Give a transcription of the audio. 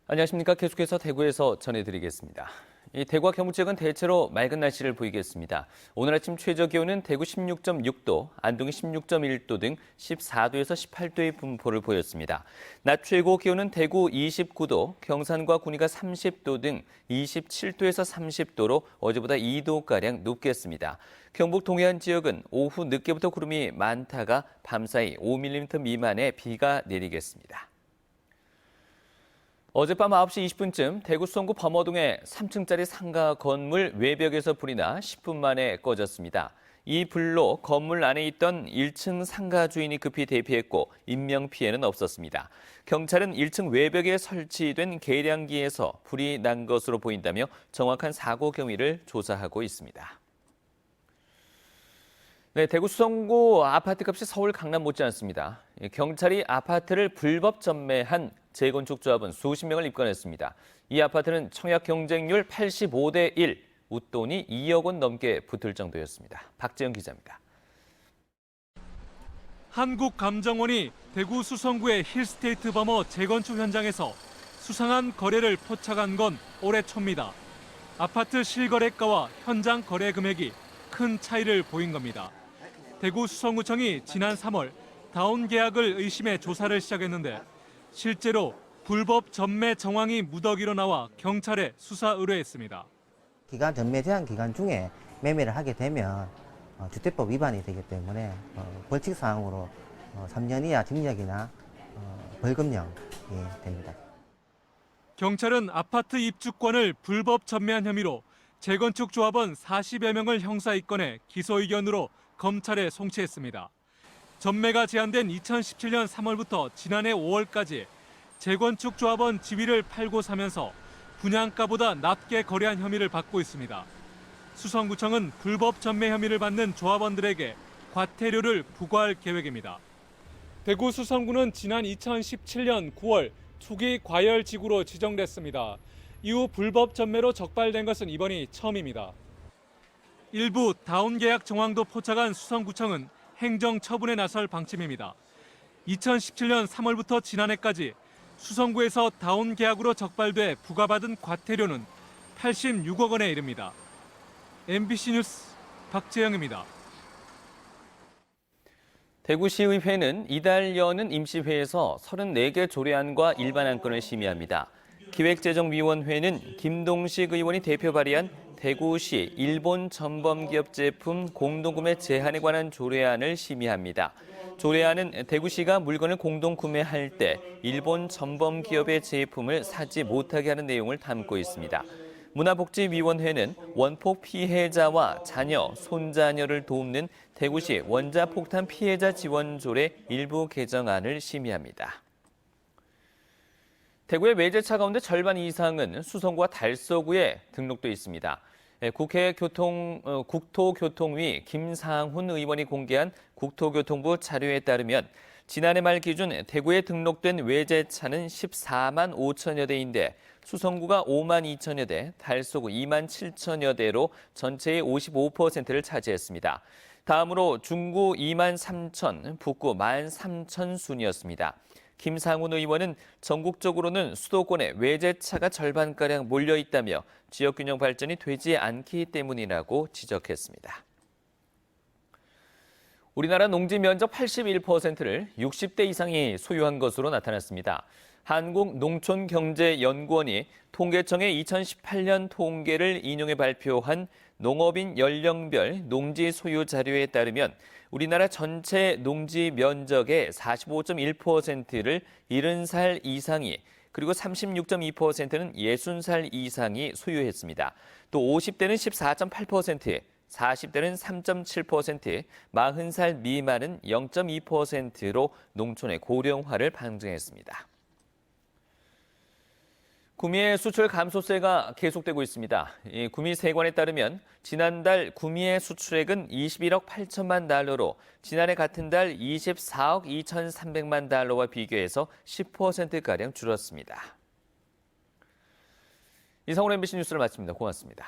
안녕하십니까. 계속해서 대구에서 전해드리겠습니다. 이 대구와 경북 지역은 대체로 맑은 날씨를 보이겠습니다. 오늘 아침 최저 기온은 대구 16.6도, 안동이 16.1도 등 14도에서 18도의 분포를 보였습니다. 낮 최고 기온은 대구 29도, 경산과 군위가 30도 등 27도에서 30도로 어제보다 2도가량 높겠습니다. 경북 동해안 지역은 오후 늦게부터 구름이 많다가 밤사이 5mm 미만의 비가 내리겠습니다. 어젯밤 9시 20분쯤 대구 수성구 범어동의 3층짜리 상가 건물 외벽에서 불이 나 10분 만에 꺼졌습니다. 이 불로 건물 안에 있던 1층 상가 주인이 급히 대피했고 인명피해는 없었습니다. 경찰은 1층 외벽에 설치된 계량기에서 불이 난 것으로 보인다며 정확한 사고 경위를 조사하고 있습니다. 네, 대구 수성구 아파트값이 서울 강남 못지않습니다. 경찰이 아파트를 불법 전매한 재건축 조합원 수십 명을 입건했습니다. 이 아파트는 청약 경쟁률 85대 1, 웃돈이 2억 원 넘게 붙을 정도였습니다. 박재영 기자입니다. 한국감정원이 대구 수성구의 힐스테이트 범어 재건축 현장에서 수상한 거래를 포착한 건 올해 초입니다. 아파트 실거래가와 현장 거래 금액이 큰 차이를 보인 겁니다. 대구 수성구청이 지난 3월 다운 계약을 의심해 조사를 시작했는데 실제로 불법 전매 정황이 무더기로 나와 경찰에 수사 의뢰했습니다. 기간 전매 제한 기간 중에 매매를 하게 되면 주택법 위반이 되기 때문에 벌칙 사항으로 3년 이하 징역이나 벌금형이 됩니다. 경찰은 아파트 입주권을 불법 전매한 혐의로 재건축 조합원 40여 명을 형사 입건해 기소 의견으로 검찰에 송치했습니다. 전매가 제한된 2017년 3월부터 지난해 5월까지 재건축 조합원 지위를 팔고 사면서 분양가보다 낮게 거래한 혐의를 받고 있습니다. 수성구청은 불법 전매 혐의를 받는 조합원들에게 과태료를 부과할 계획입니다. 대구 수성구는 지난 2017년 9월 투기 과열지구로 지정됐습니다. 이후 불법 전매로 적발된 것은 이번이 처음입니다. 일부 다운 계약 정황도 포착한 수성구청은 행정 처분에 나설 방침입니다. 2017년 3월부터 지난해까지 수성구에서 다운 계약으로 적발돼 부과받은 과태료는 86억 원에 이릅니다. MBC 뉴스 박재영입니다. 대구시의회는 이달 여는 임시회에서 34개 조례안과 일반 안건을 심의합니다. 기획재정위원회는 김동식 의원이 대표 발의한 대구시 일본 전범기업 제품 공동구매 제한에 관한 조례안을 심의합니다. 조례안은 대구시가 물건을 공동구매할 때 일본 전범기업의 제품을 사지 못하게 하는 내용을 담고 있습니다. 문화복지위원회는 원폭 피해자와 자녀, 손자녀를 돕는 대구시 원자폭탄 피해자 지원 조례 일부 개정안을 심의합니다. 대구의 외제차 가운데 절반 이상은 수성구와 달서구에 등록돼 있습니다. 국회 국토교통위 김상훈 의원이 공개한 국토교통부 자료에 따르면 지난해 말 기준 대구에 등록된 외제차는 14만 5천여 대인데 수성구가 5만 2천여 대, 달서구 2만 7천여 대로 전체의 55%를 차지했습니다. 다음으로 중구 2만 3천, 북구 1만 3천 순이었습니다. 김상훈 의원은 전국적으로는 수도권에 외제차가 절반가량 몰려있다며 지역균형 발전이 되지 않기 때문이라고 지적했습니다. 우리나라 농지 면적 81%를 60대 이상이 소유한 것으로 나타났습니다. 한국농촌경제연구원이 통계청의 2018년 통계를 인용해 발표한 농업인 연령별 농지 소유 자료에 따르면 우리나라 전체 농지 면적의 45.1%를 70살 이상이 그리고 36.2%는 60살 이상이 소유했습니다. 또 50대는 14.8%, 40대는 3.7%, 40살 미만은 0.2%로 농촌의 고령화를 방증했습니다. 구미의 수출 감소세가 계속되고 있습니다. 구미 세관에 따르면 지난달 구미의 수출액은 21억 8천만 달러로 지난해 같은 달 24억 2,300만 달러와 비교해서 10%가량 줄었습니다. 이상으로 MBC 뉴스를 마칩니다. 고맙습니다.